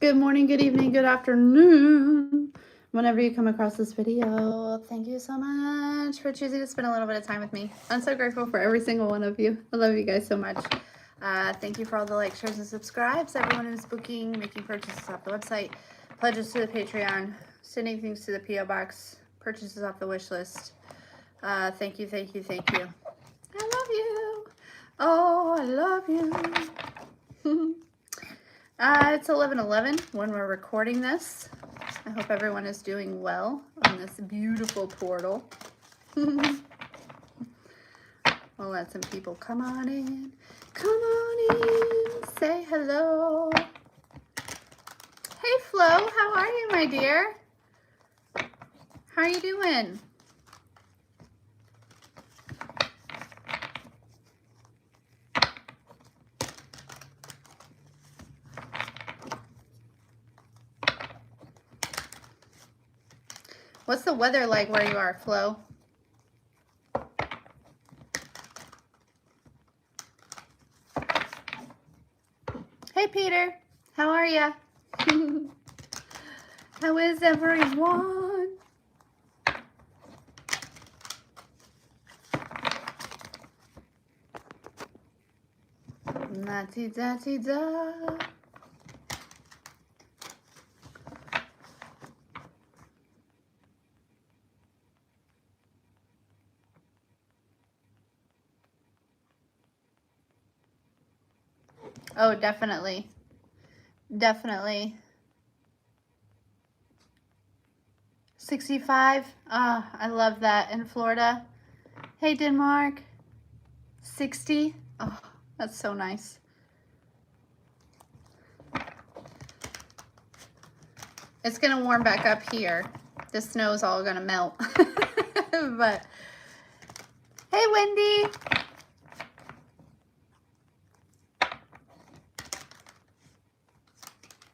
Good morning, good evening, good afternoon. Whenever you come across this video, thank you so much for choosing to spend a little bit of time with me. I'm so grateful for every single one of you. I love you guys so much. Thank you for all the likes, shares, and subscribes. Everyone who's booking, making purchases off the website, pledges to the Patreon, sending things to the P.O. Box, purchases off the wish list. Thank you, thank you, thank you. I love you. Oh, I love you. It's 11:11 when we're recording this. I hope everyone is doing well on this beautiful portal. We'll let some people come on in. Come on in. Say hello. Hey, Flo. How are you, my dear? How are you doing? What's the weather like where you are, Flo? Hey, Peter. How are ya? How is everyone? La-ti-da-ti-da. Oh, definitely. Definitely. 65. Ah, I love that in Florida. Hey, Denmark. 60. Oh, that's so nice. It's going to warm back up here. The snow's all going to melt. But, hey, Wendy.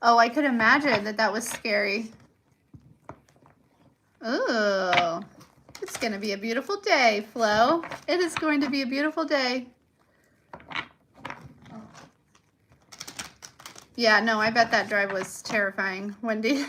Oh, I could imagine that was scary. Ooh, it's going to be a beautiful day, Flo. It is going to be a beautiful day. Yeah, no, I bet that drive was terrifying, Wendy.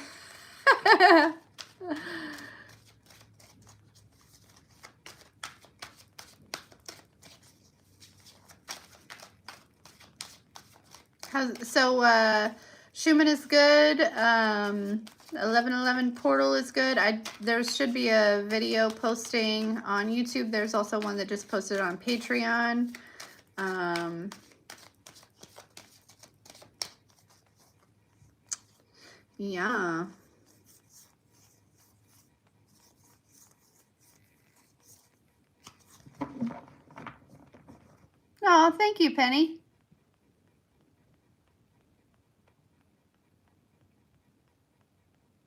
So Schumann is good. 1111 Portal is good. There should be a video posting on YouTube. There's also one that just posted on Patreon. Yeah. Oh, thank you, Penny.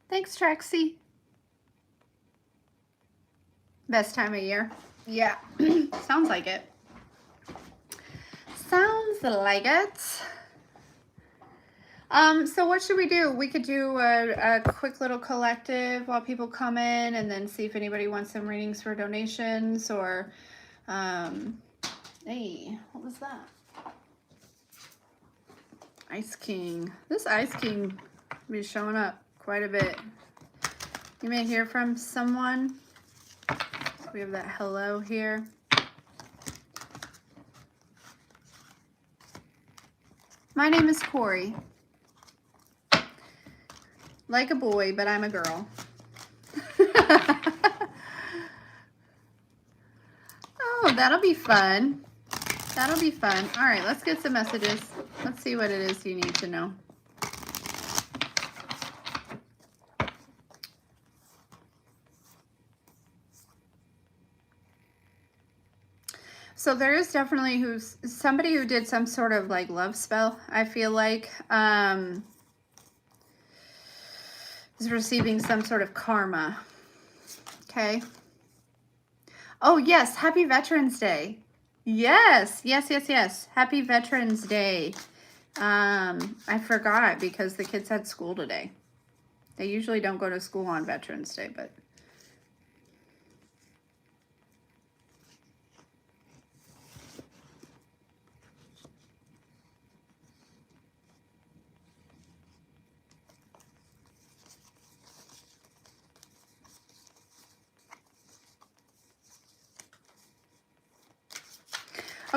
Thanks, Trexie. Best time of year. Yeah, sounds like it. Sounds like it. So what should we do? We could do a quick little collective while people come in and then see if anybody wants some readings for donations or, hey, what was that? Ice King. This Ice King will be showing up quite a bit. You may hear from someone. We have that hello here. My name is Corie. Like a boy, but I'm a girl. Oh, that'll be fun. That'll be fun. All right, let's get some messages. Let's see what it is you need to know. So there is definitely somebody who did some sort of like love spell, I feel like, is receiving some sort of karma. Okay. Oh, yes. Happy Veterans Day. Yes. Yes, yes, yes. Happy Veterans Day. I forgot because the kids had school today. They usually don't go to school on Veterans Day, but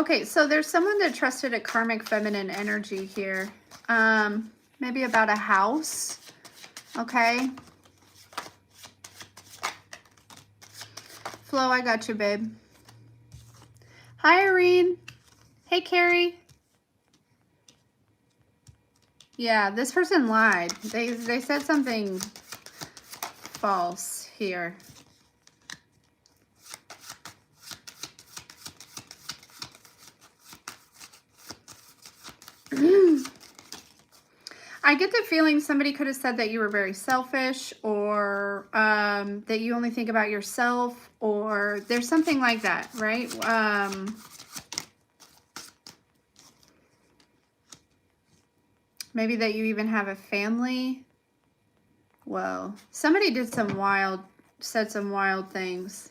Okay, so there's someone that trusted a karmic feminine energy here. Maybe about a house. Okay. Flo, I got you, babe. Hi, Irene. Hey, Carrie. Yeah, this person lied. They said something false here. I get the feeling somebody could have said that you were very selfish, or that you only think about yourself, or there's something like that, right? Maybe that you even have a family. Well, somebody said some wild things.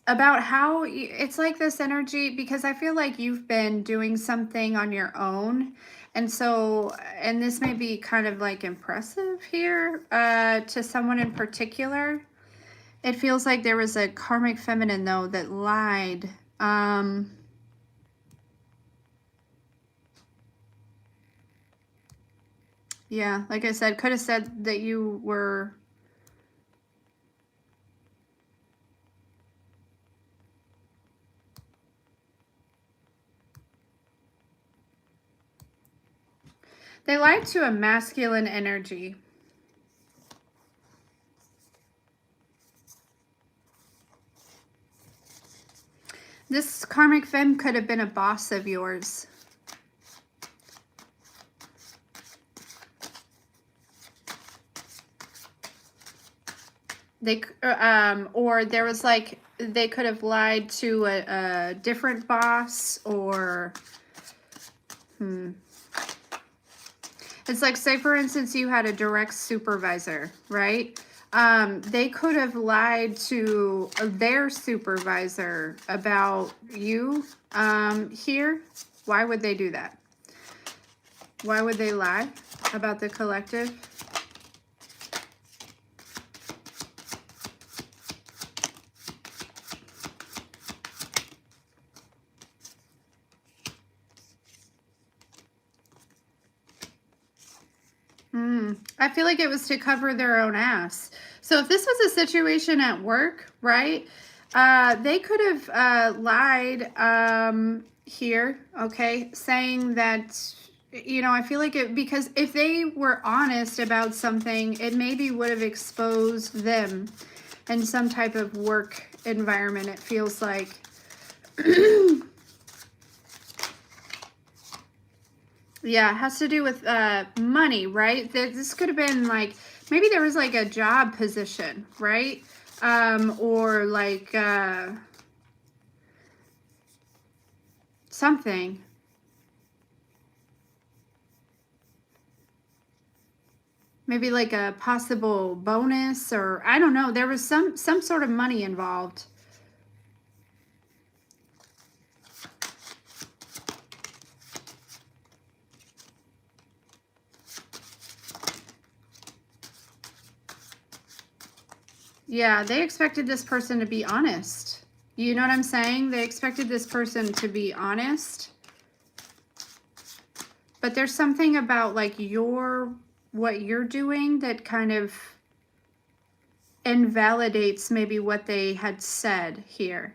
About how it's like this energy, because I feel like you've been doing something on your own. And so, and this may be kind of like impressive here to someone in particular. It feels like there was a karmic feminine, though, that lied. Yeah, like I said, could have said that you were... They lied to a masculine energy. This karmic femme could have been a boss of yours. They, or there was like, they could have lied to a different boss, or, It's like, say for instance, you had a direct supervisor, right? They could have lied to their supervisor about you here. Why would they do that? Why would they lie about the collective? I feel like it was to cover their own ass. So if this was a situation at work, right, they could have lied here, okay, saying that, you know, I feel like it, because if they were honest about something, it maybe would have exposed them in some type of work environment, it feels like. Yeah, it has to do with money, right? This could have been like, maybe there was like a job position, right? Or like something. Maybe like a possible bonus, or I don't know. There was some sort of money involved. Yeah, they expected this person to be honest. You know what I'm saying? They expected this person to be honest. But there's something about like what you're doing that kind of invalidates maybe what they had said here.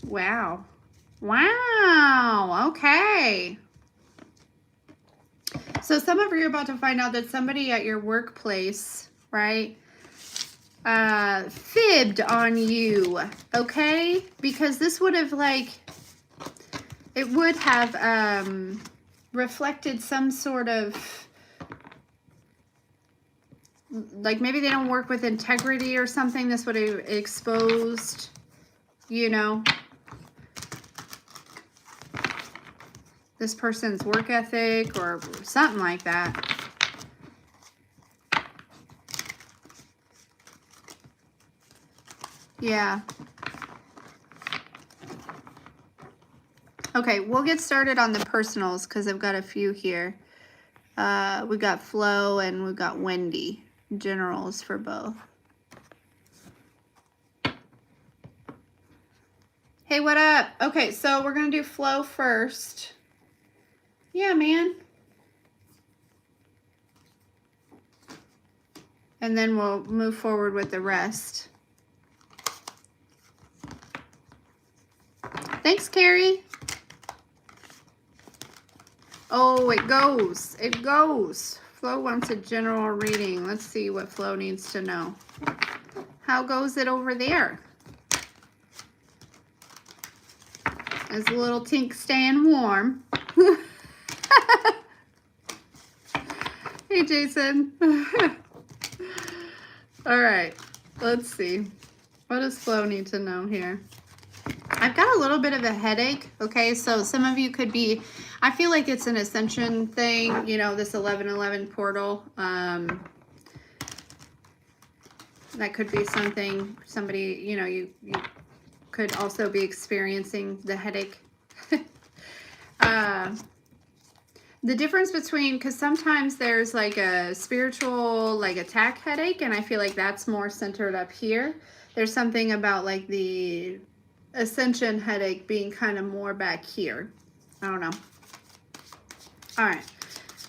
Wow. Wow. Okay. So some of you are about to find out that somebody at your workplace, right, fibbed on you, okay? Because this would have like, it would have reflected some sort of, like maybe they don't work with integrity or something. This would have exposed, you know, this person's work ethic or something like that. Yeah. Okay, we'll get started on the personals because I've got a few here. We got Flo and we got Wendy. generals for both. Hey, what up? Okay, so we're going to do flow first. Yeah, man. And then we'll move forward with the rest. Thanks, Carrie. Oh, it goes. It goes. Flo wants a general reading. Let's see what Flo needs to know. How goes it over there? Is the little tink staying warm? Hey, Jason. All right. Let's see. What does Flo need to know here? I've got a little bit of a headache. Okay, so some of you could be, I feel like it's an ascension thing, you know, this 1111 portal. That could be something, somebody, you know, you could also be experiencing the headache. The difference between, because sometimes there's like a spiritual, like attack headache, and I feel like that's more centered up here. There's something about like the ascension headache being kind of more back here. I don't know. All right,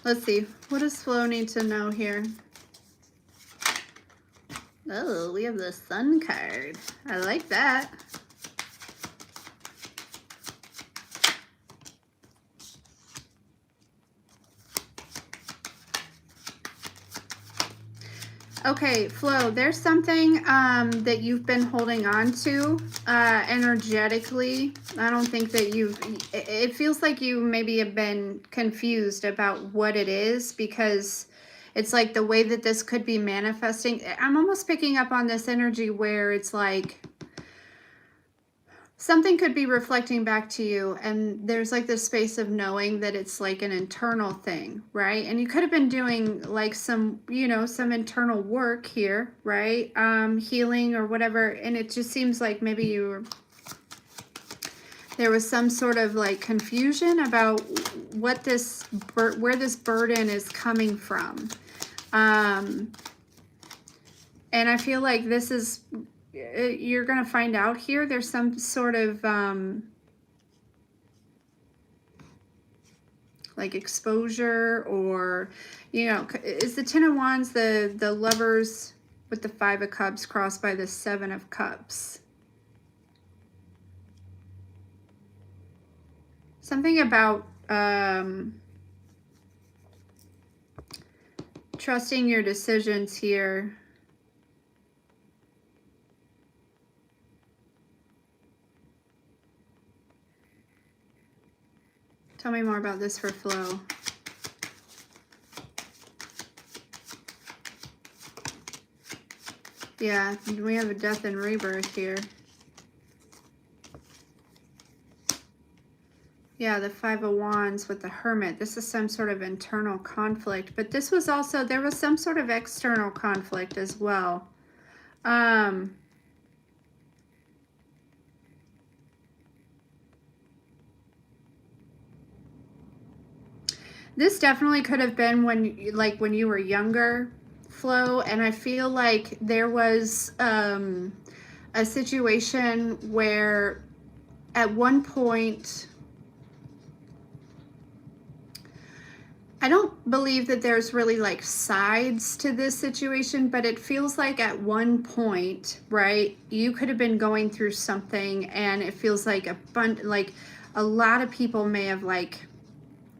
let's see. What does Flo need to know here? Oh, we have the Sun card. I like that. Okay, Flo, there's something that you've been holding on to energetically. I don't think that it feels like you maybe have been confused about what it is, because it's like the way that this could be manifesting. I'm almost picking up on this energy where it's like something could be reflecting back to you, and there's like this space of knowing that it's like an internal thing, right? And you could have been doing like some, you know, some internal work here, right? Healing or whatever. And it just seems like maybe there was some sort of like confusion about what where this burden is coming from. And I feel like this is, you're going to find out here. There's some sort of like exposure, or, you know, is the Ten of Wands the Lovers with the Five of Cups crossed by the Seven of Cups? Something about trusting your decisions here. Tell me more about this for Flo. Yeah, we have a death and rebirth here. Yeah, the Five of Wands with the Hermit. This is some sort of internal conflict, but this was also, there was some sort of external conflict as well. This definitely could have been when you were younger, Flo, and I feel like there was a situation where at one point, I don't believe that there's really like sides to this situation, but it feels like at one point, right, you could have been going through something, and it feels like a lot of people may have like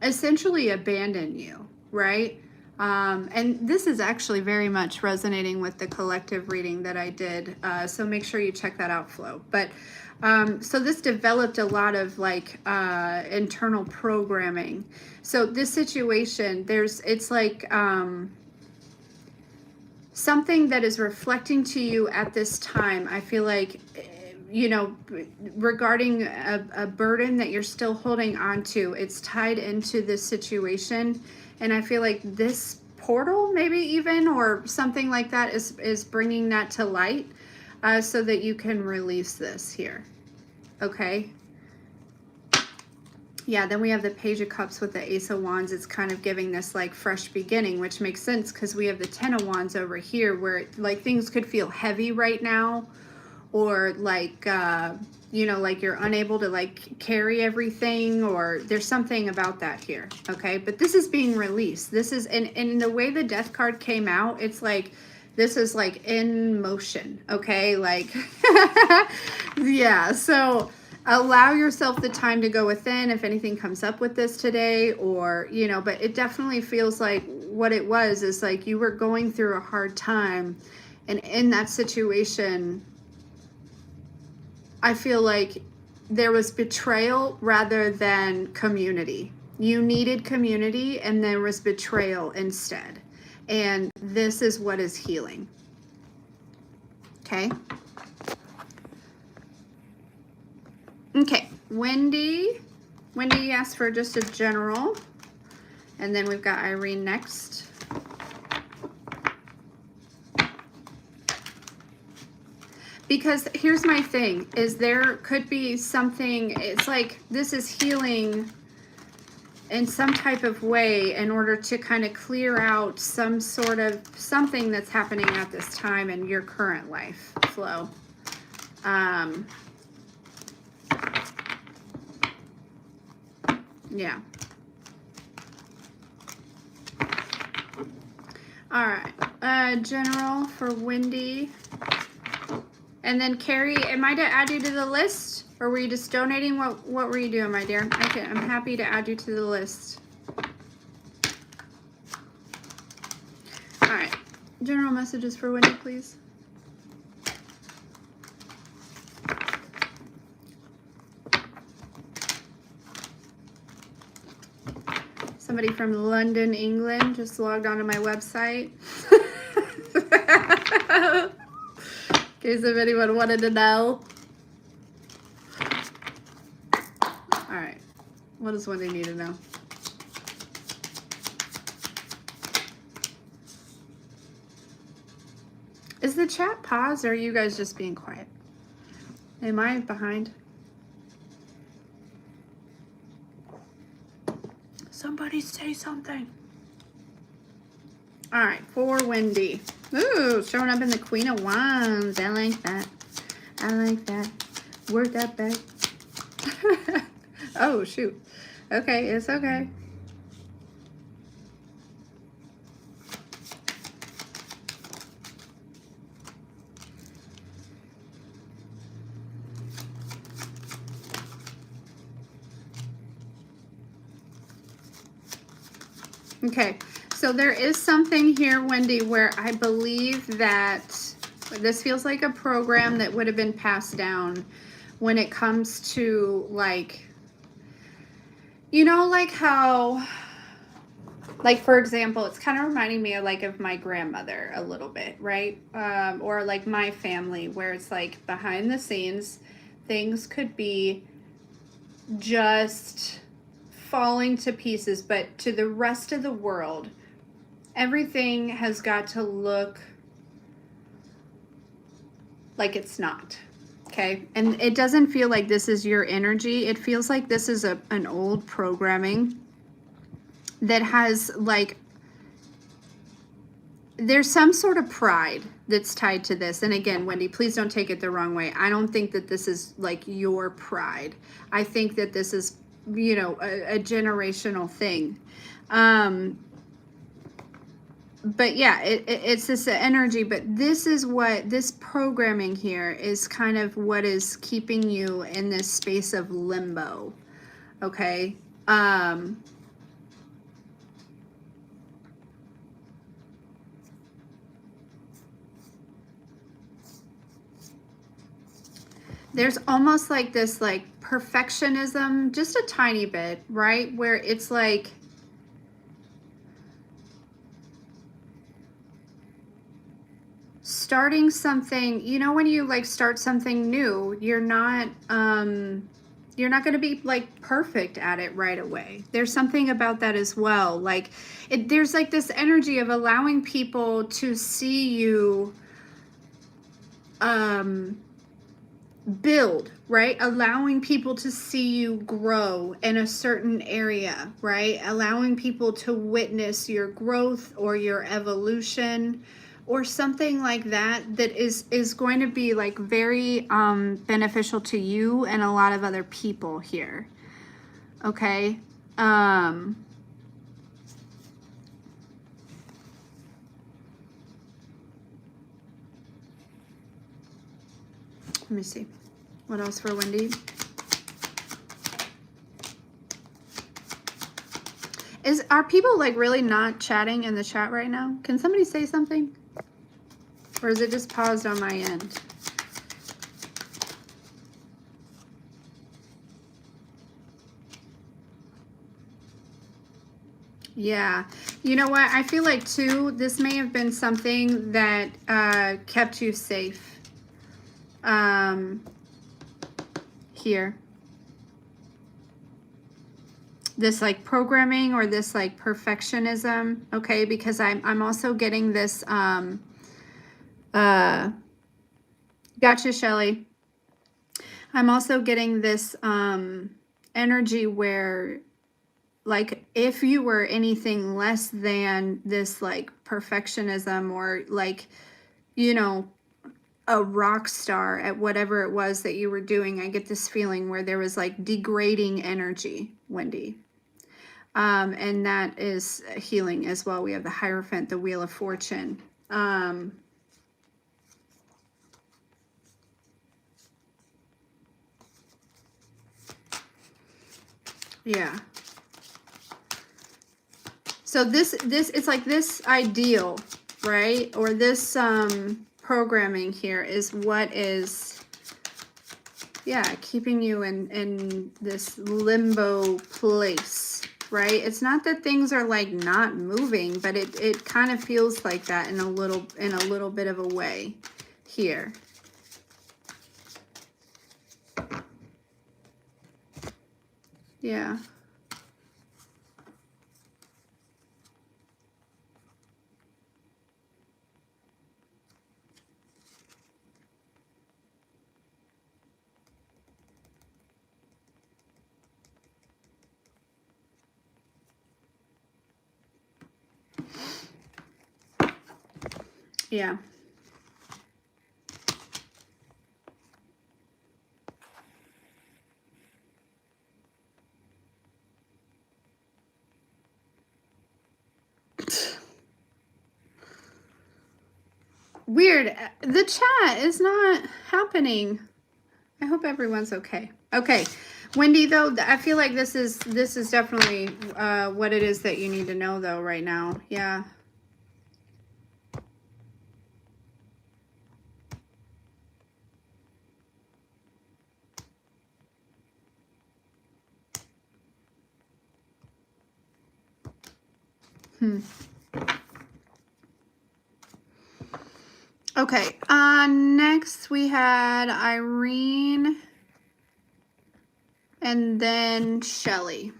essentially abandon you, right? And this is actually very much resonating with the collective reading that I did, so make sure you check that out, Flo. But so this developed a lot of like internal programming. So this situation, it's like something that is reflecting to you at this time. I feel like, you know, regarding a burden that you're still holding on to, it's tied into this situation. And I feel like this portal, maybe even, or something like that, is bringing that to light so that you can release this here. Okay. Yeah, then we have the Page of Cups with the Ace of Wands. It's kind of giving this like fresh beginning, which makes sense because we have the Ten of Wands over here where like things could feel heavy right now, or like, you know, like you're unable to like carry everything, or there's something about that here, okay? But this is being released. This is, and the way the Death card came out, it's like, this is like in motion, okay? Like, yeah, so allow yourself the time to go within if anything comes up with this today, or, you know, but it definitely feels like what it was is like you were going through a hard time, and in that situation, I feel like there was betrayal rather than community. You needed community and there was betrayal instead. And this is what is healing. Okay. Okay. Wendy asked for just a general. And then we've got Irene next. Because here's my thing, is there could be something, it's like this is healing in some type of way in order to kind of clear out some sort of something that's happening at this time in your current life flow. Yeah. All right. General for Wendy. And then Carrie, am I to add you to the list? Or were you just donating? What were you doing, my dear? Okay, I'm happy to add you to the list. All right. General messages for Wendy, please. Somebody from London, England just logged onto my website. In case if anyone wanted to know. All right. What does Wendy need to know? Is the chat paused, or are you guys just being quiet? Am I behind? Somebody say something. All right, for Wendy. Ooh, showing up in the Queen of Wands. I like that. I like that. Work that back. Oh, shoot. Okay, it's okay. Okay, so there is something here, Wendy, where I believe that this feels like a program that would have been passed down when it comes to, like, you know, like how, like, for example, it's kind of reminding me of, like, of my grandmother a little bit, right? Or like my family, where it's like behind the scenes, things could be just falling to pieces, but to the rest of the world, everything has got to look like it's not. Okay, and it doesn't feel like this is your energy. It feels like this is an old programming that has, like, there's some sort of pride that's tied to this. And again, Wendy, please don't take it the wrong way. I don't think that this is like your pride. I think that this is, you know, a generational thing. But yeah, it's this energy, but this is what, this programming here is kind of what is keeping you in this space of limbo. Okay. There's almost like this, like, perfectionism, just a tiny bit, right? Where it's like, starting something, you know, when you like start something new, you're not going to be like perfect at it right away. There's something about that as well. Like, there's like this energy of allowing people to see you build, right? Allowing people to see you grow in a certain area, right? Allowing people to witness your growth or your evolution or something like that, that is going to be like very beneficial to you and a lot of other people here. Okay. Let me see. What else for Wendy? Are people like really not chatting in the chat right now? Can somebody say something? Or is it just paused on my end? Yeah. You know what? I feel like too, this may have been something that kept you safe. Here. This like programming or this like perfectionism, okay? Because I'm also getting this gotcha, Shelly. I'm also getting this energy where like if you were anything less than this like perfectionism or like, you know, a rock star at whatever it was that you were doing, I get this feeling where there was like degrading energy, Wendy. And that is healing as well. We have the Hierophant, the Wheel of Fortune. Yeah. So this it's like this ideal, right? Or this programming here is what is, yeah, keeping you in this limbo place, right? It's not that things are like not moving, but it kind of feels like that in a little bit of a way here. Yeah. Yeah. Weird. The chat is not happening. I hope everyone's okay. Okay. Wendy, though, I feel like this is definitely what it is that you need to know, though, right now. Yeah. Okay. Next we had Irene and then Shelly.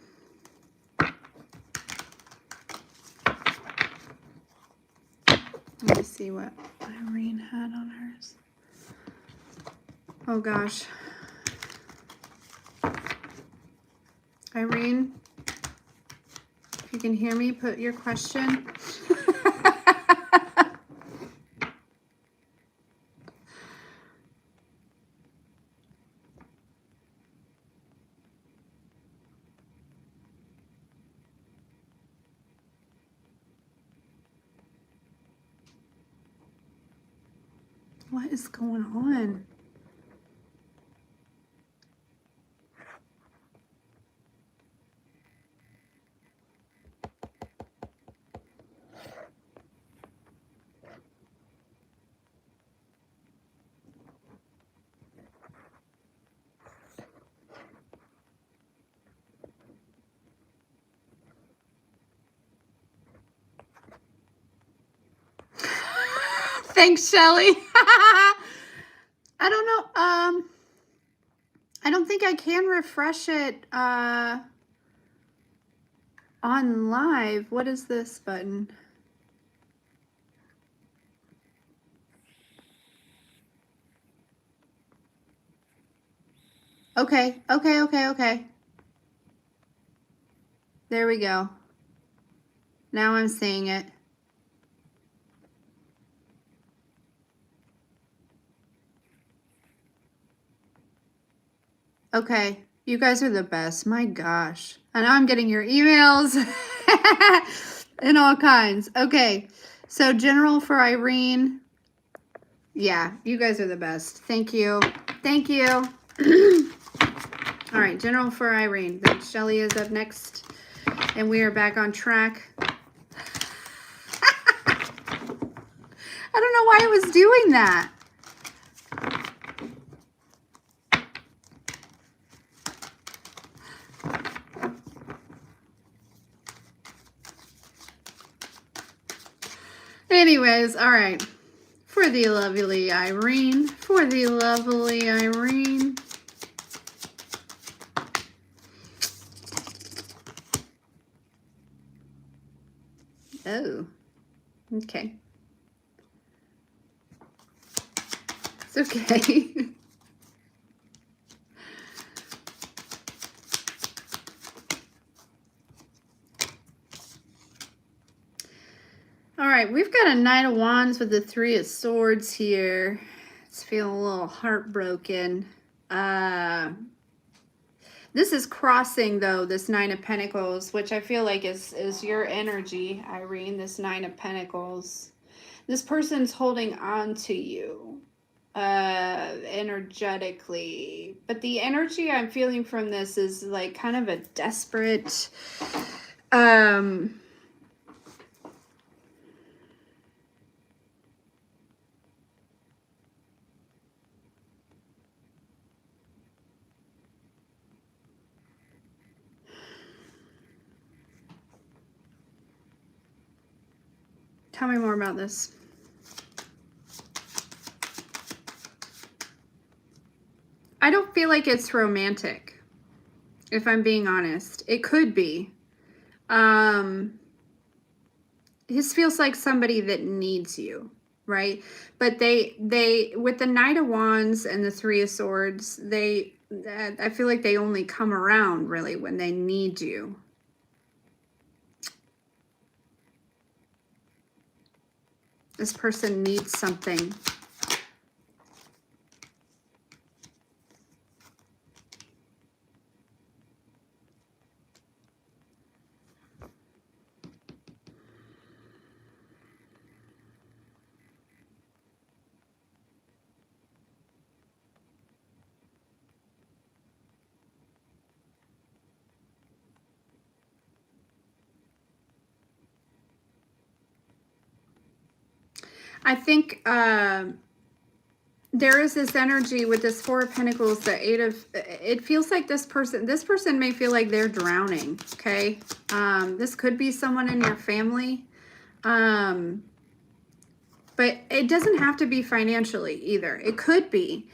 Let me see what Irene had on hers. Oh gosh. Irene, if you can hear me, put your question. What is going on? Thanks, Shelly. I don't know. I don't think I can refresh it on live. What is this button? Okay, okay, okay, okay. There we go. Now I'm seeing it. Okay, you guys are the best. My gosh. I know I'm getting your emails and all kinds. Okay, so general for Irene. Yeah, you guys are the best. Thank you. Thank you. All right, general for Irene. Then Shelly is up next, and we are back on track. I don't know why it was doing that. Anyways, all right. For the lovely Irene. For the lovely Irene. Oh. Okay. It's okay. All right, we've got a Knight of Wands with the Three of Swords here. It's feeling a little heartbroken. This is crossing, though, this Nine of Pentacles, which I feel like is your energy, Irene, this Nine of Pentacles. This person's holding on to you energetically. But the energy I'm feeling from this is like kind of a desperate... Tell me more about this. I don't feel like it's romantic, if I'm being honest. It could be. This feels like somebody that needs you, right? But they with the Knight of Wands and the Three of Swords, I feel like they only come around really when they need you. This person needs something. I think there is this energy with this Four of Pentacles, the Eight of... It feels like this person may feel like they're drowning, okay? This could be someone in your family. But it doesn't have to be financially either. It could be.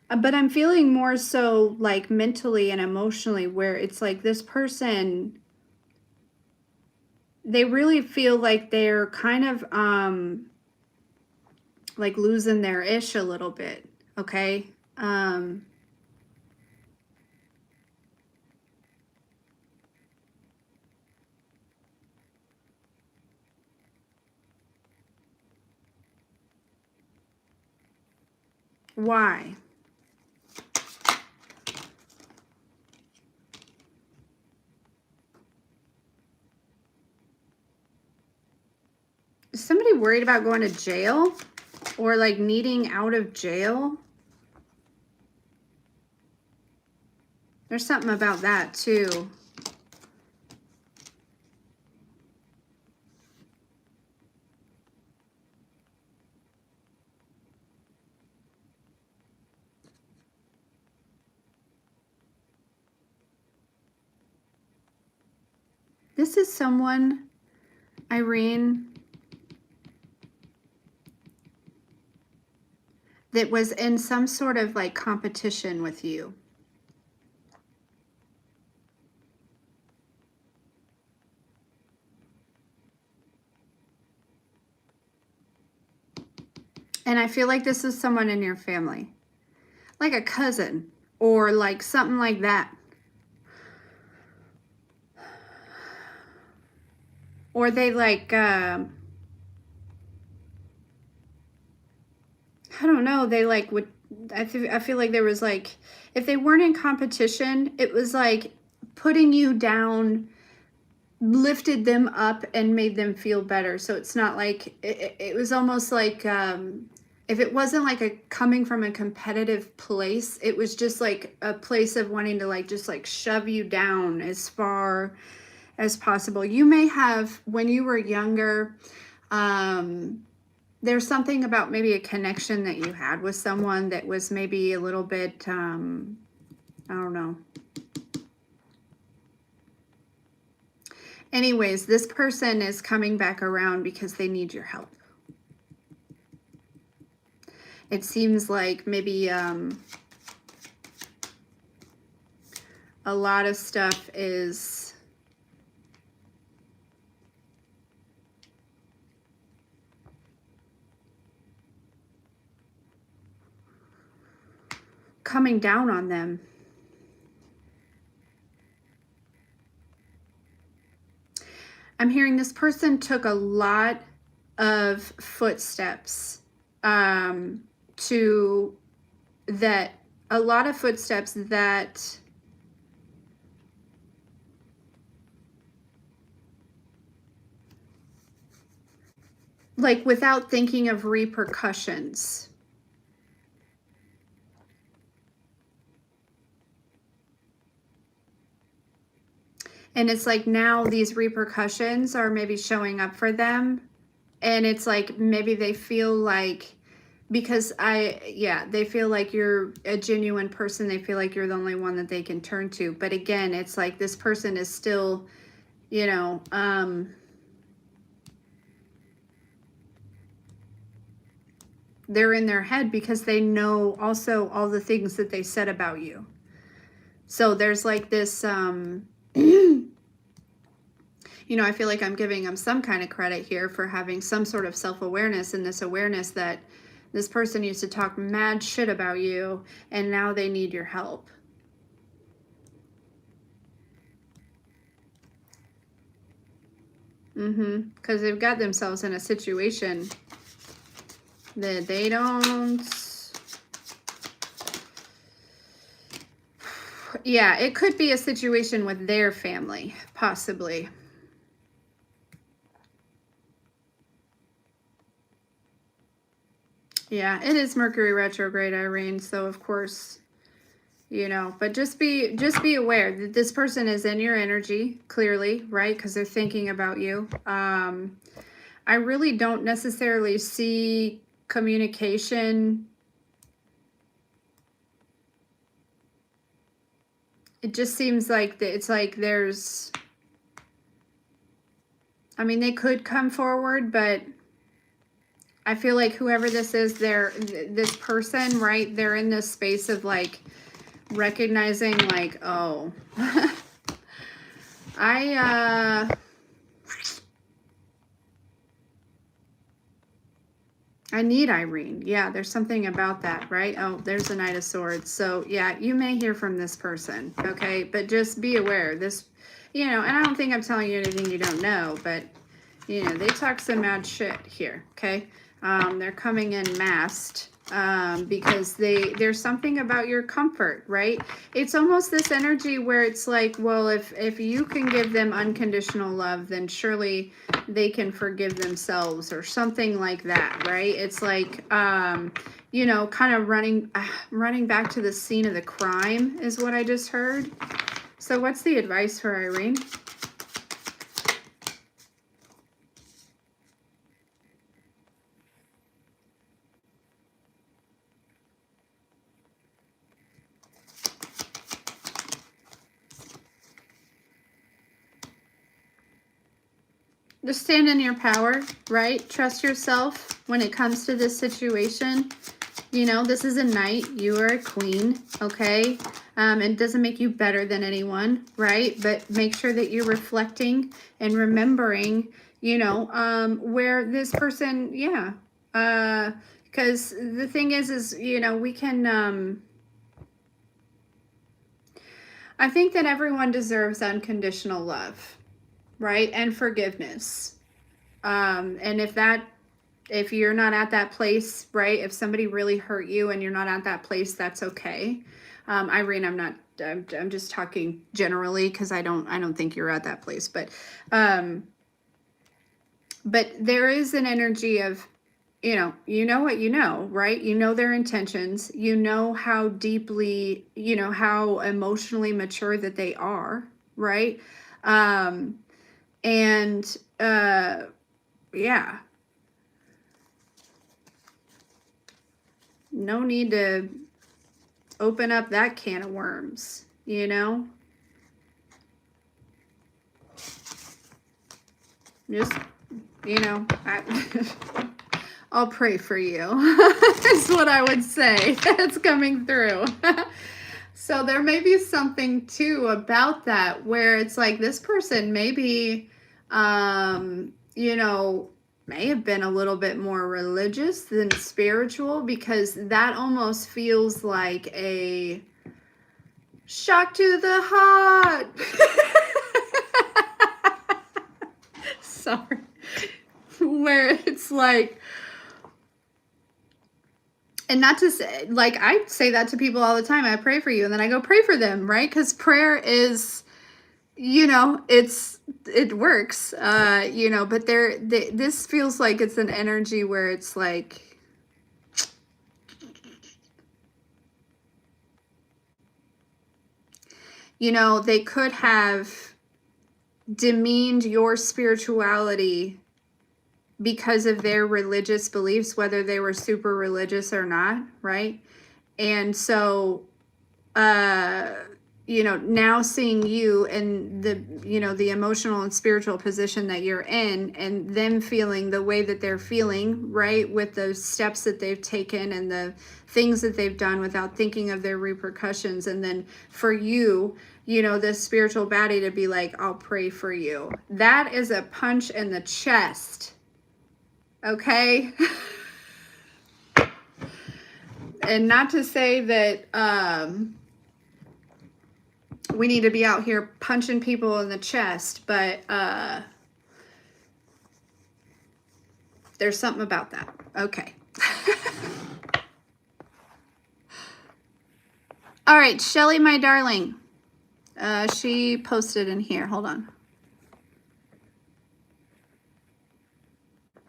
But I'm feeling more so like mentally and emotionally where it's like this person... They really feel like they're kind of... like losing their ish a little bit, okay? Why? Is somebody worried about going to jail? Or like needing out of jail? There's something about that too. This is someone, Irene, that was in some sort of like competition with you. And I feel like this is someone in your family. Like a cousin, or like something like that. Or they like, I don't know, they like would, I feel like there was like, if they weren't in competition, it was like putting you down, lifted them up and made them feel better. So it's not like, it was almost like, if it wasn't like a coming from a competitive place, it was just like a place of wanting to like just like shove you down as far as possible. You may have, when you were younger, there's something about maybe a connection that you had with someone that was maybe a little bit, I don't know. Anyways, this person is coming back around because they need your help. It seems like maybe a lot of stuff is coming down on them. I'm hearing this person took a lot of footsteps to that, a lot of footsteps that like without thinking of repercussions. And it's like now these repercussions are maybe showing up for them. And it's like maybe they feel like, because they feel like you're a genuine person. They feel like you're the only one that they can turn to. But again, it's like this person is still, you know, they're in their head because they know also all the things that they said about you. So there's like this, you know, I feel like I'm giving them some kind of credit here for having some sort of self-awareness, and this awareness that this person used to talk mad shit about you and now they need your help. Because they've got themselves in a situation that they don't. Yeah, it could be a situation with their family, possibly. Yeah, it is Mercury retrograde, Irene. So of course, you know, but just be aware that this person is in your energy, clearly, right? Because they're thinking about you. I really don't necessarily see communication. It just seems like it's like there's, I mean, they could come forward, but I feel like whoever this is, this person, right? They're in this space of like recognizing like, oh, I need Irene. Yeah, there's something about that, right? Oh, there's the Knight of Swords. So yeah, you may hear from this person, okay? But just be aware. This, you know, and I don't think I'm telling you anything you don't know, but, you know, they talk some mad shit here, okay? They're coming in masked because there's something about your comfort, right? It's almost this energy where it's like, well, if you can give them unconditional love, then surely they can forgive themselves or something like that, right? It's like, you know, kind of running back to the scene of the crime is what I just heard. So what's the advice for Irene? Just stand in your power, right? Trust yourself when it comes to this situation. You know, this is a knight. You are a queen, okay? It doesn't make you better than anyone, right? But make sure that you're reflecting and remembering, you know, where this person, yeah. Because the thing is, you know, we can, I think that everyone deserves unconditional love, right? And forgiveness. And if you're not at that place, right? If somebody really hurt you and you're not at that place, that's okay. Irene, I'm just talking generally because I don't think you're at that place, but there is an energy of, you know what you know, right? You know their intentions. You know how deeply, how emotionally mature that they are, right? And yeah. No need to open up that can of worms, Just, I'll pray for you. Is what I would say. It's coming through. So there may be something too about that where it's like this person maybe, may have been a little bit more religious than spiritual, because that almost feels like a shock to the heart. Sorry. Where it's like, and not to say, like, I say that to people all the time. I pray for you, and then I go pray for them, right? Because prayer is, it works, but this feels like it's an energy where it's like, they could have demeaned your spirituality because of their religious beliefs, whether they were super religious or not, right? And so, now seeing you and the emotional and spiritual position that you're in, and them feeling the way that they're feeling, right, with the steps that they've taken and the things that they've done without thinking of their repercussions, and then for you, this spiritual baddie to be like, I'll pray for you. That is a punch in the chest. Okay? And not to say that we need to be out here punching people in the chest, but there's something about that. Okay. All right, Shelly, my darling. She posted in here. Hold on.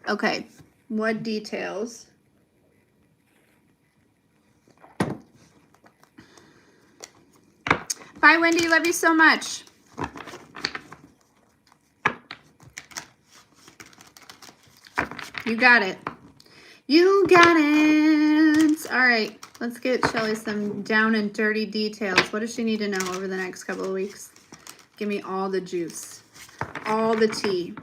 Okay. What details? Bye, Wendy. Love you so much. You got it. You got it. All right. Let's get Shelly some down and dirty details. What does she need to know over the next couple of weeks? Give me all the juice. All the tea.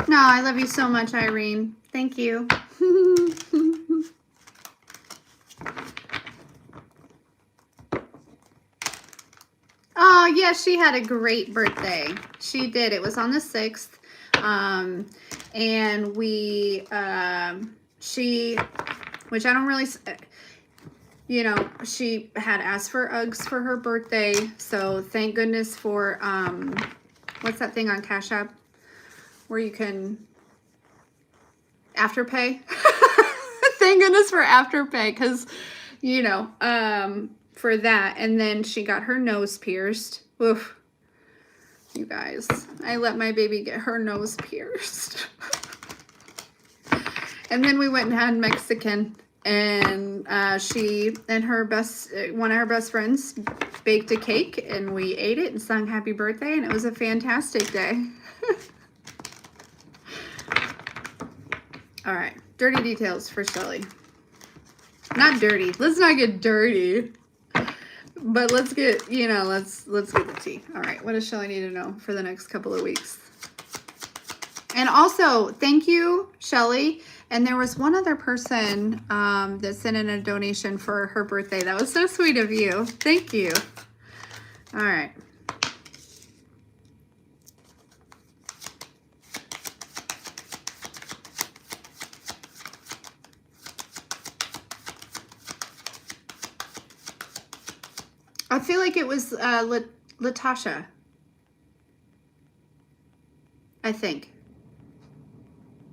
No, I love you so much, Irene. Thank you. Oh, yeah, she had a great birthday. She did. It was on the 6th. And which I don't really, she had asked for Uggs for her birthday. So thank goodness for, what's that thing on Cash App where you can Afterpay? Thank goodness for Afterpay, because, for that. And then she got her nose pierced. Oof. You guys, I let my baby get her nose pierced. And then we went and had Mexican, and she and one of her best friends baked a cake, and we ate it and sung happy birthday, and it was a fantastic day. All right, dirty details for Shelly. Not dirty. Let's not get dirty. But let's get, let's get the tea. All right, what does Shelly need to know for the next couple of weeks? And also, thank you, Shelly. And there was one other person that sent in a donation for her birthday. That was so sweet of you. Thank you. All right. I feel like it was Latasha. I think.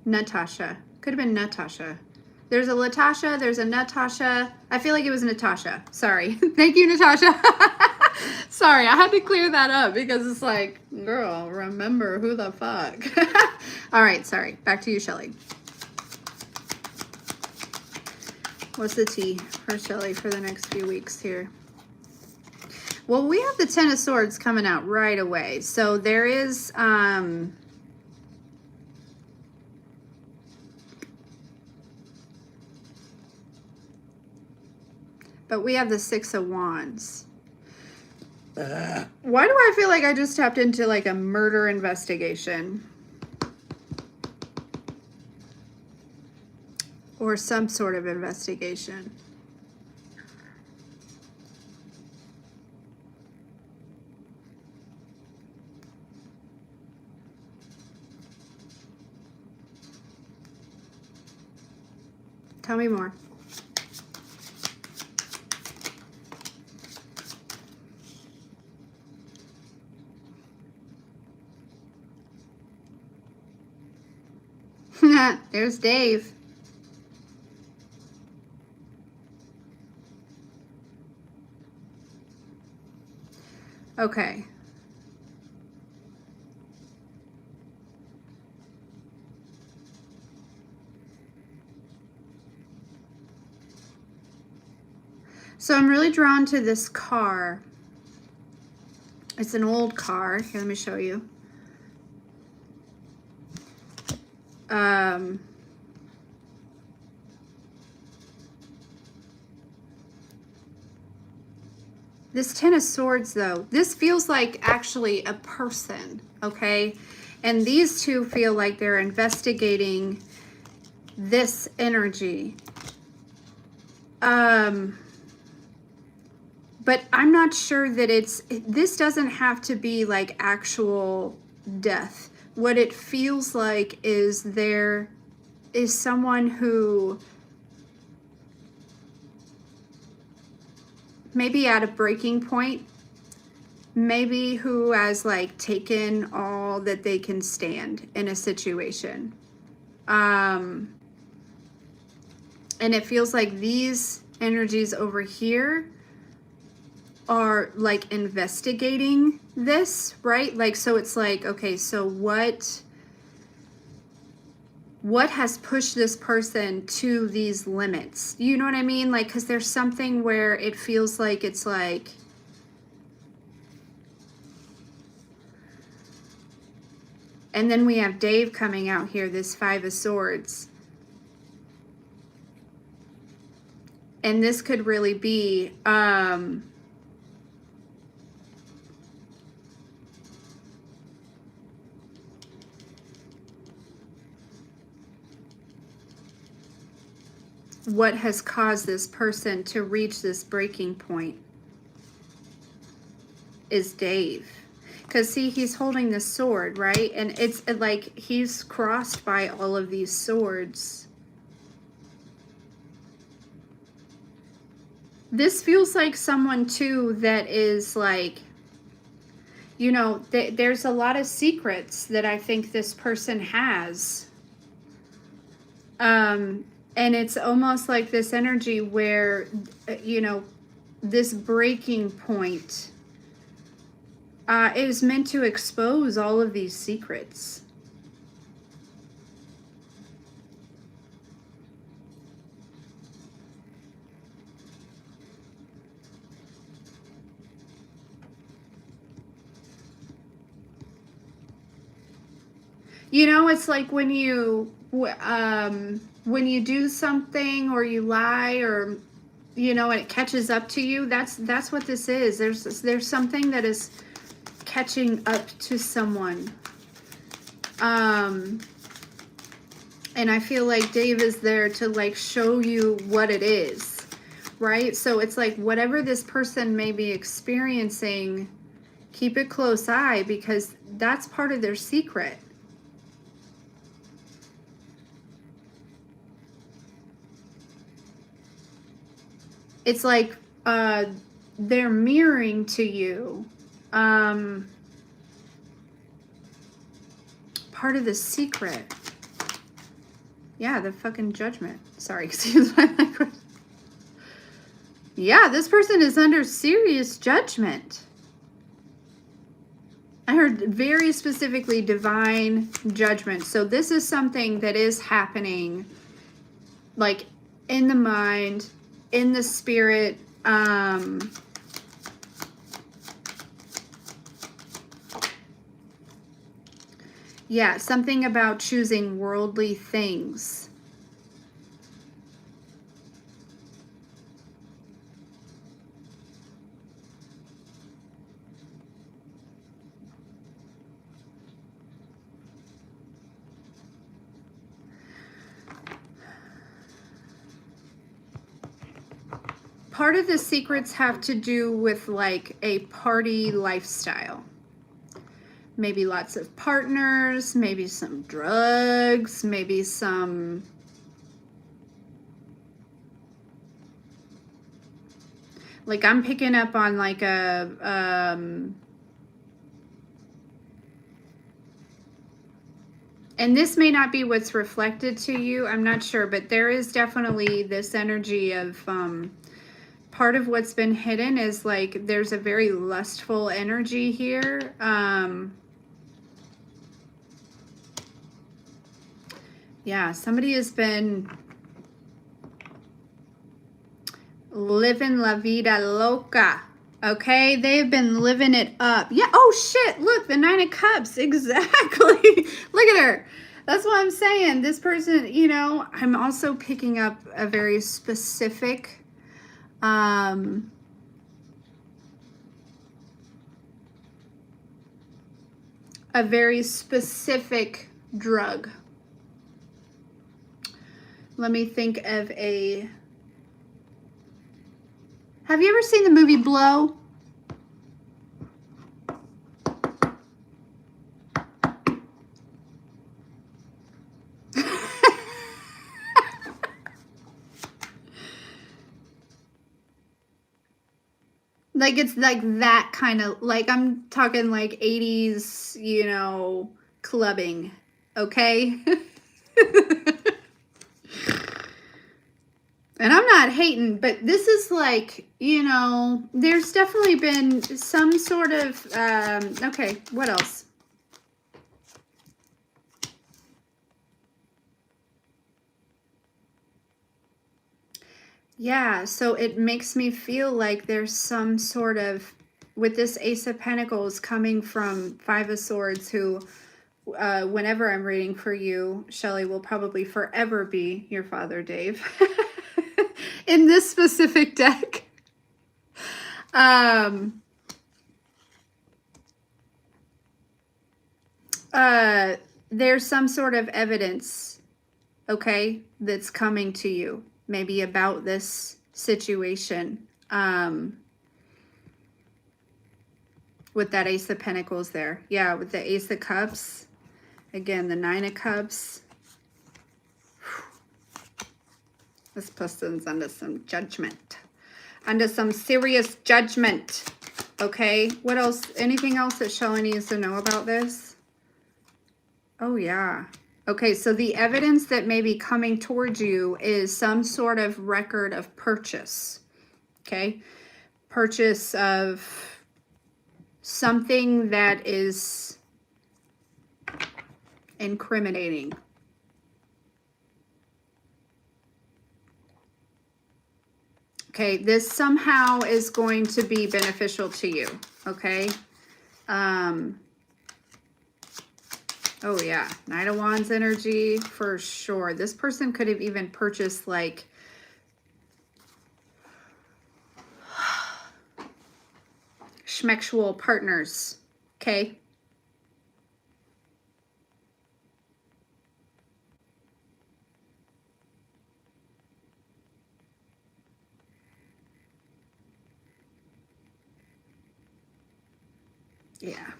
Natasha. Could have been Natasha. There's a Latasha. There's a Natasha. I feel like it was Natasha. Sorry. Thank you, Natasha. Sorry, I had to clear that up because it's like, girl, remember who the fuck. All right, sorry. Back to you, Shelly. What's the tea for Shelly for the next few weeks here? Well, we have the Ten of Swords coming out right away. So there is, but we have the Six of Wands. Why do I feel like I just tapped into like a murder investigation? Or some sort of investigation. Tell me more. There's Dave. Okay. So I'm really drawn to this car. It's an old car. Here, let me show you. This Ten of Swords, though, this feels like actually a person, okay? And these two feel like they're investigating this energy. But I'm not sure that this doesn't have to be like actual death. What it feels like is there is someone who maybe at a breaking point, maybe who has like taken all that they can stand in a situation. And it feels like these energies over here are like investigating this, right? Like, so it's like, okay, so what has pushed this person to these limits? You know what I mean? Like, because there's something where it feels like it's like, and then we have Dave coming out here, this Five of Swords. And this could really be, what has caused this person to reach this breaking point is Dave. Because see, he's holding this sword, right? And it's like he's crossed by all of these swords. This feels like someone too that is like, you know, there's a lot of secrets that I think this person has. And it's almost like this energy where, you know, this breaking point is meant to expose all of these secrets. You know, it's like when you do something or you lie or, you know, and it catches up to you, that's what this is. There's something that is catching up to someone. And I feel like Dave is there to like show you what it is, right? So it's like whatever this person may be experiencing, keep a close eye because that's part of their secret. It's like they're mirroring to you part of the secret. Yeah, the fucking judgment. Sorry, excuse my language. Yeah, this person is under serious judgment. I heard very specifically divine judgment. So this is something that is happening like in the mind, in the spirit. Yeah, something about choosing worldly things. Part of the secrets have to do with like a party lifestyle. Maybe lots of partners, maybe some drugs, maybe some... Like I'm picking up on like a... and this may not be what's reflected to you, I'm not sure, but there is definitely this energy of... part of what's been hidden is like there's a very lustful energy here. Yeah, somebody has been living la vida loca. Okay, they've been living it up. Yeah, oh shit, look, the 9 of Cups, exactly. Look at her. That's what I'm saying. This person, you know, I'm also picking up a very specific a very specific drug. Let me think of a... Have you ever seen the movie Blow? Like it's like that kind of, like I'm talking like 80s, you know, clubbing, okay? And I'm not hating, but this is like, you know, there's definitely been some sort of, okay, what else? Yeah, so it makes me feel like there's some sort of, with this Ace of Pentacles coming from 5 of Swords, who, whenever I'm reading for you, Shelley, will probably forever be your father, Dave, in this specific deck. There's some sort of evidence, okay, that's coming to you. Maybe about this situation with that Ace of Pentacles there. Yeah, with the Ace of Cups. Again, the 9 of Cups. This person's under some judgment. Under some serious judgment. Okay, what else? Anything else that Shelley needs to know about this? Oh, yeah. Okay, so the evidence that may be coming towards you is some sort of record of purchase, okay? Purchase of something that is incriminating. Okay, this somehow is going to be beneficial to you, okay? Oh yeah, Knight of Wands energy for sure. This person could have even purchased like schmexual partners, okay? Yeah.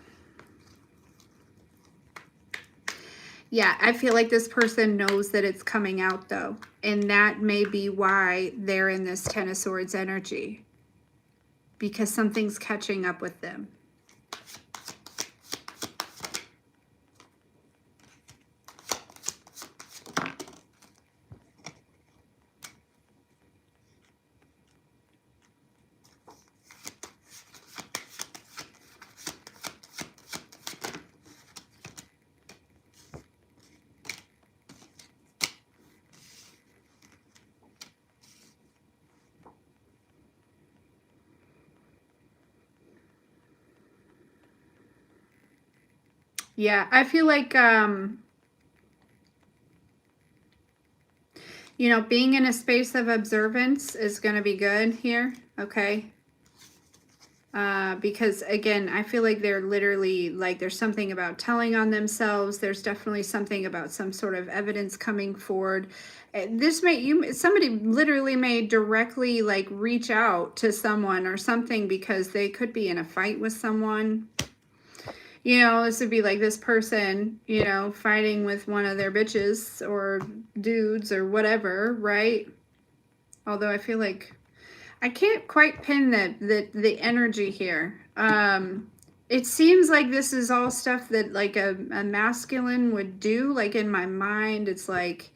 Yeah, I feel like this person knows that it's coming out though. And that may be why they're in this 10 of Swords energy. because something's catching up with them. Yeah, I feel like, you know, being in a space of observance is going to be good here, okay? Because, again, I feel like they're literally, like, there's something about telling on themselves. There's definitely something about some sort of evidence coming forward. Somebody literally may directly, like, reach out to someone or something because they could be in a fight with someone. You know, this would be like this person, you know, fighting with one of their bitches or dudes or whatever, right? Although I feel like I can't quite pin the energy here. It seems like this is all stuff that like a masculine would do. Like in my mind, it's like,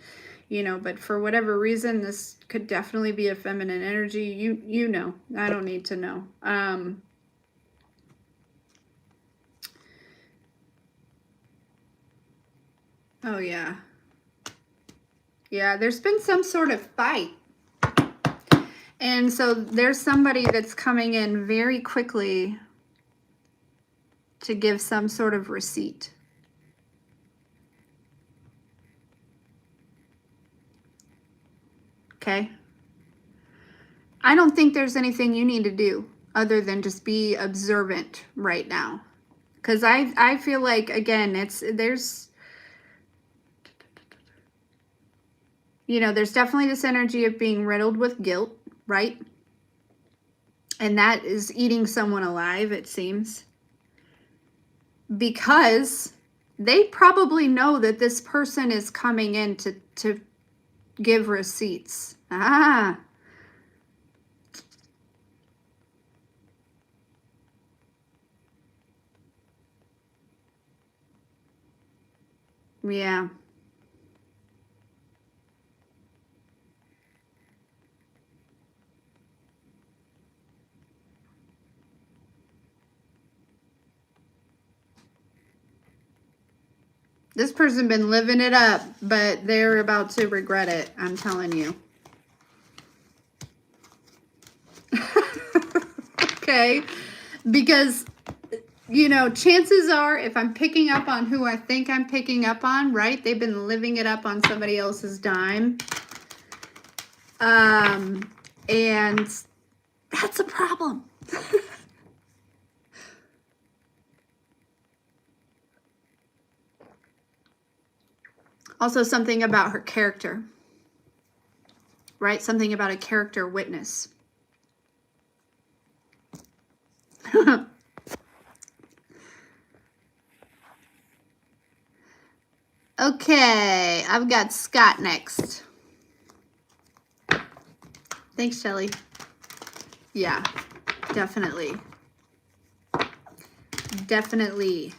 you know, but for whatever reason, this could definitely be a feminine energy. You know, I don't need to know. Oh, yeah. Yeah, there's been some sort of fight. And so there's somebody that's coming in very quickly to give some sort of receipt. Okay? I don't think there's anything you need to do other than just be observant right now. Because I feel like, again, there's, you know, there's definitely this energy of being riddled with guilt, right? And that is eating someone alive, it seems. Because they probably know that this person is coming in to give receipts. Ah. Yeah. This person been living it up, but they're about to regret it, I'm telling you. Okay? Because, you know, chances are, if I'm picking up on who I think I'm picking up on, right? They've been living it up on somebody else's dime. And that's a problem. Also, something about her character, right? Something about a character witness. Okay, I've got Scott next. Thanks, Shelly. Yeah, definitely. Definitely.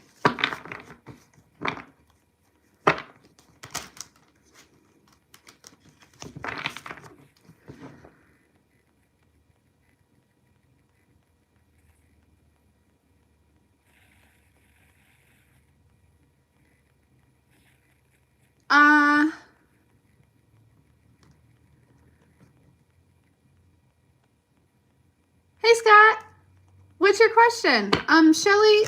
Hey, Scott. What's your question? Shelly,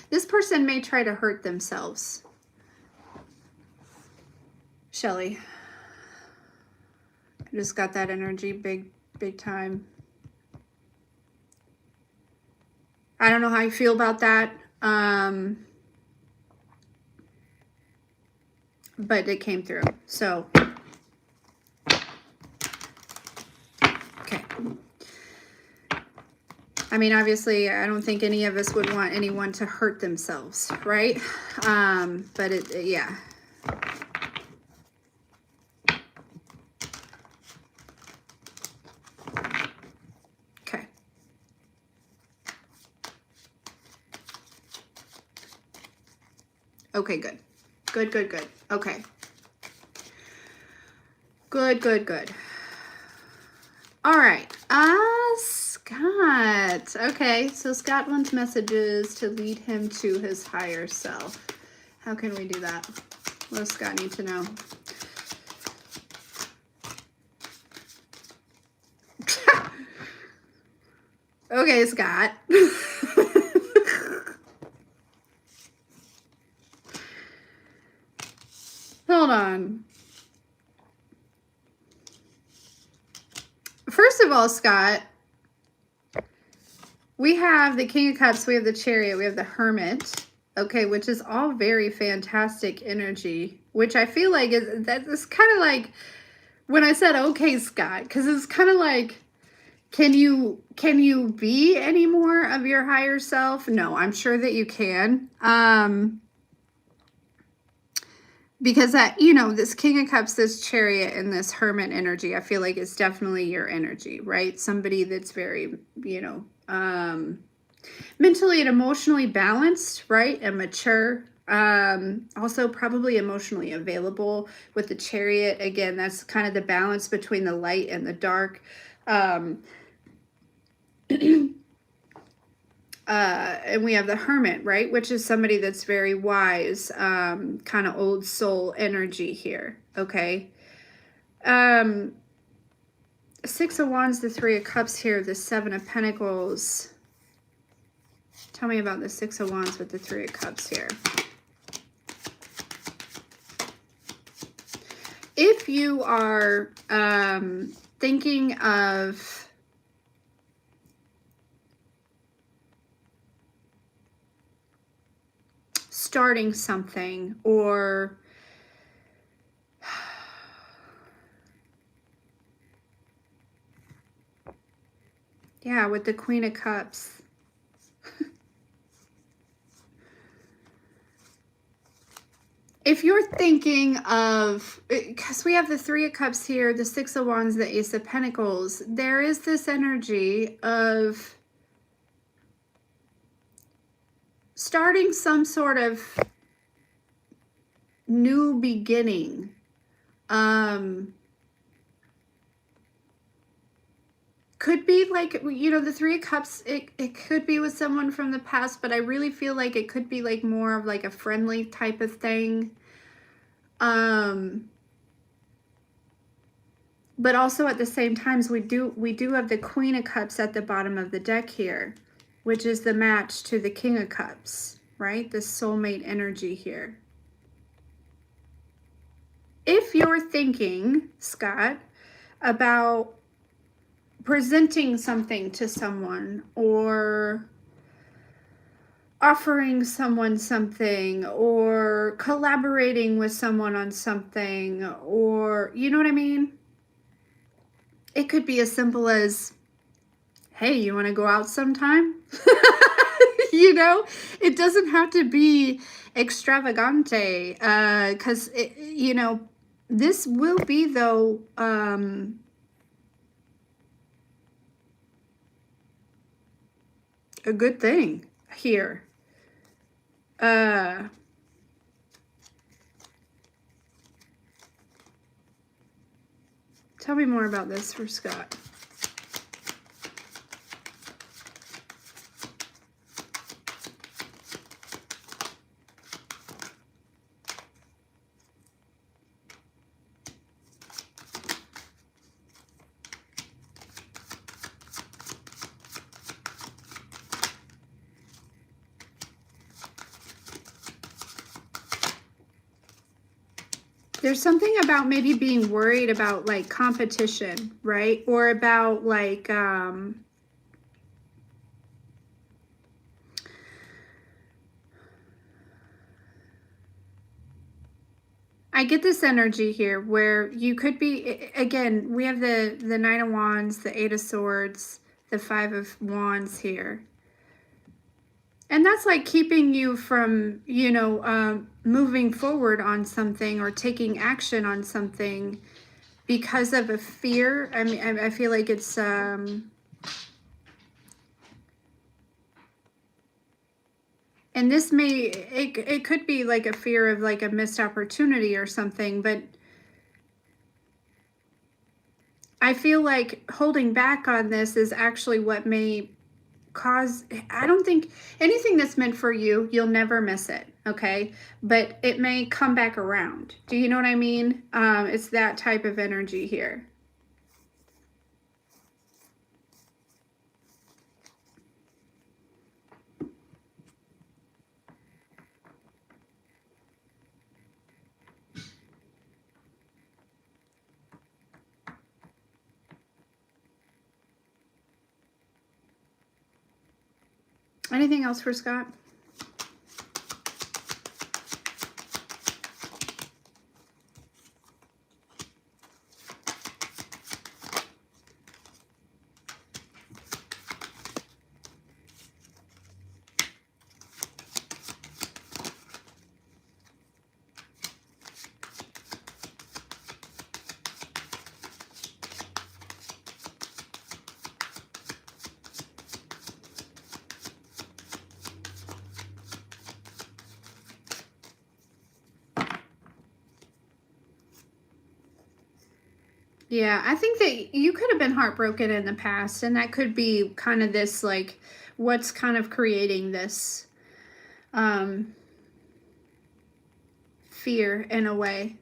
this person may try to hurt themselves. Shelly. I just got that energy big time. I don't know how you feel about that. But it came through. So, okay. I mean, obviously, I don't think any of us would want anyone to hurt themselves, right? But yeah. Okay. Okay, good. Good, good, good. Okay. Good, good, good. All right. Scott. Okay, so Scott wants messages to lead him to his higher self. How can we do that? What does Scott need to know? Okay, Scott. Hold on. First of all, Scott, we have the King of Cups, we have the Chariot, we have the Hermit, okay, which is all very fantastic energy, which I feel like that's kind of like when I said, okay, Scott, because it's kind of like, can you be any more of your higher self? No, I'm sure that you can. Because that, you know, this King of Cups, this Chariot, and this Hermit energy, I feel like it's definitely your energy, right? Somebody that's very, you know, mentally and emotionally balanced, right? And mature. Also probably emotionally available with the Chariot. Again, that's kind of the balance between the light and the dark. And we have the Hermit, right? Which is somebody that's very wise, kind of old soul energy here, okay? Six of Wands, the Three of Cups here, the Seven of Pentacles. Tell me about the Six of Wands with the Three of Cups here. If you are thinking of starting something, or yeah, with the Queen of Cups. If you're thinking of, because we have the Three of Cups here, the Six of Wands, the Ace of Pentacles, there is this energy of starting some sort of new beginning. Could be like, you know, the Three of Cups, it could be with someone from the past, but I really feel like it could be like more of like a friendly type of thing. But also at the same time, we do have the Queen of Cups at the bottom of the deck here, which is the match to the King of Cups, right? The soulmate energy here. If you're thinking, Scott, about presenting something to someone, or offering someone something, or collaborating with someone on something, or, you know what I mean? It could be as simple as, hey, you want to go out sometime? You know, it doesn't have to be extravagante, because, you know, this will be, though, a good thing here. Tell me more about this for Scott. There's something about maybe being worried about like competition, right? Or about like, I get this energy here where you could be, again, we have the Nine of Wands, the Eight of Swords, the Five of Wands here. And that's like keeping you from, you know, moving forward on something or taking action on something because of a fear. I mean, I feel like it's, and this may, it could be like a fear of like a missed opportunity or something, but I feel like holding back on this is actually what may cause, I don't think anything that's meant for you, you'll never miss it, okay? But it may come back around. Do you know what I mean? It's that type of energy here. Anything else for Scott? Yeah, I think that you could have been heartbroken in the past, and that could be kind of this, like, what's kind of creating this fear in a way.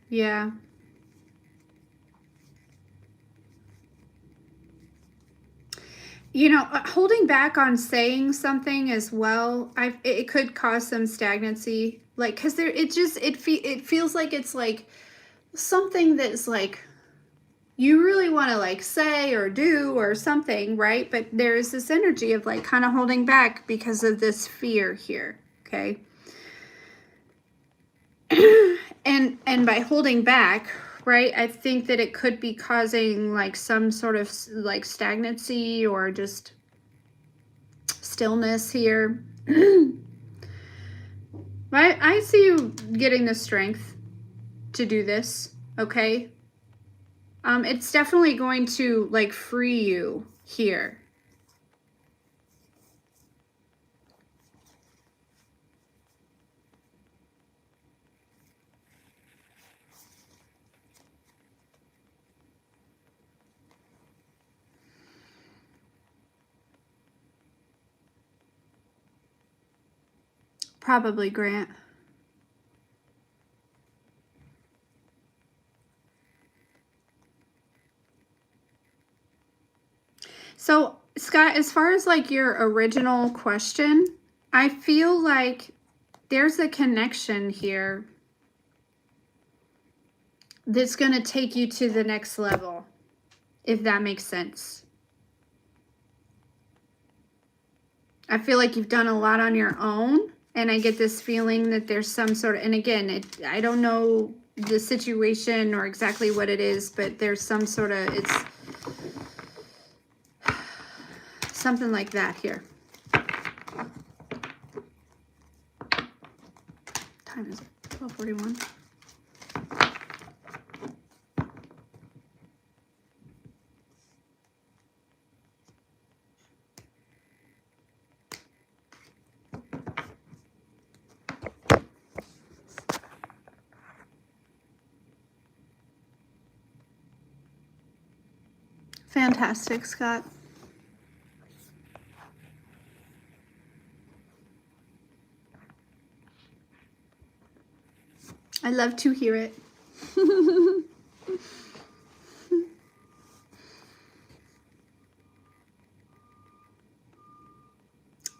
Yeah. You know, holding back on saying something as well, it could cause some stagnancy, like, because there, it feels like it's like something that's like you really want to like say or do or something, right? But there's this energy of like kind of holding back because of this fear here, okay? And by holding back, right, I think that it could be causing like some sort of like stagnancy or just stillness here. I see you getting the strength to do this, okay? It's definitely going to like free you here. Probably, Grant. So, Scott, as far as like your original question, I feel like there's a connection here that's going to take you to the next level, if that makes sense. I feel like you've done a lot on your own, and I get this feeling that there's some sort of, and again, I don't know the situation or exactly what it is, but there's some sort of, it's something like that here. Time is 12:41. Fantastic, Scott. I love to hear it.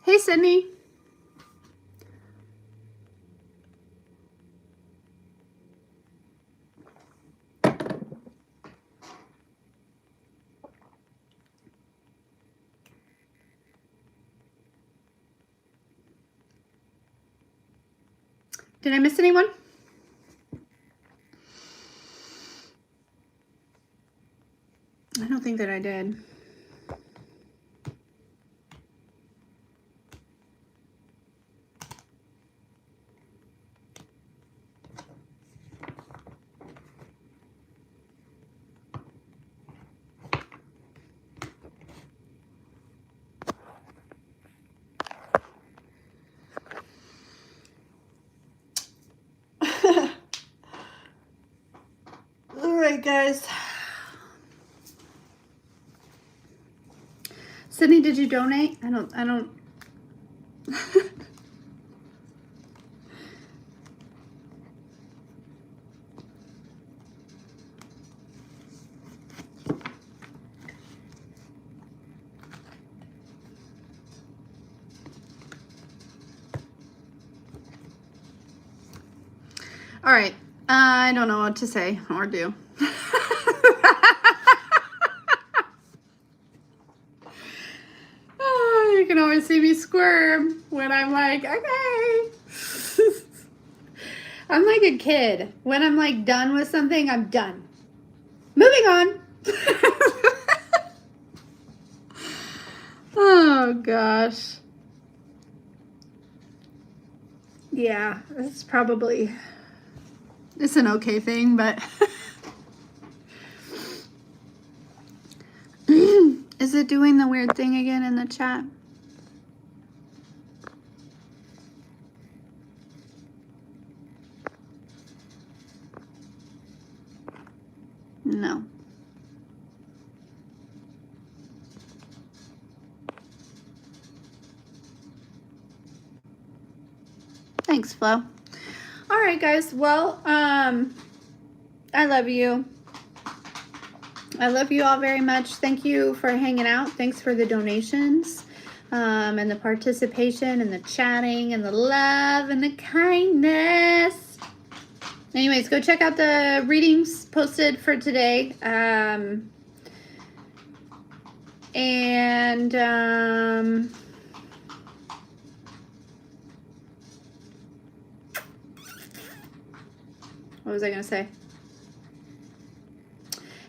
Hey, Sydney. Did I miss anyone? I don't think that I did. All right, guys. Sydney, did you donate? I don't. All right. I don't know what to say or do. Oh, you can always see me squirm when I'm like, okay. I'm like a kid. When I'm like done with something, I'm done. Moving on. Oh, gosh. Yeah, it's probably, it's an okay thing, but is it doing the weird thing again in the chat? No. Thanks, Flo. All right, guys. Well, I love you. I love you all very much. Thank you for hanging out. Thanks for the donations, and the participation and the chatting and the love and the kindness. Anyways, go check out the readings posted for today. What was I going to say?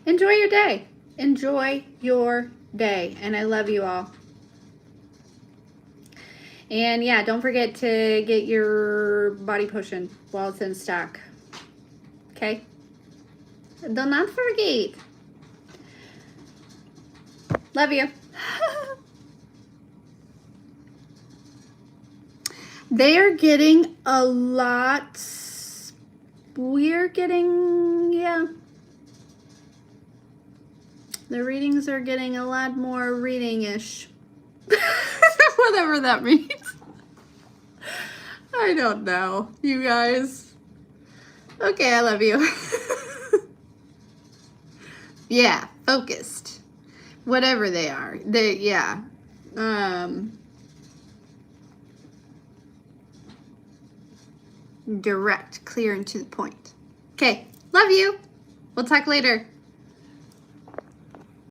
Enjoy your day. Enjoy your day. And I love you all. And yeah, don't forget to get your body potion while it's in stock. Okay? Do not forget. Love you. They are getting a lot. We're getting, yeah. The readings are getting a lot more reading-ish. Whatever that means. I don't know, you guys. Okay, I love you. Yeah, focused. Whatever they are. Yeah. Direct, clear, and to the point. Okay, love you. We'll talk later.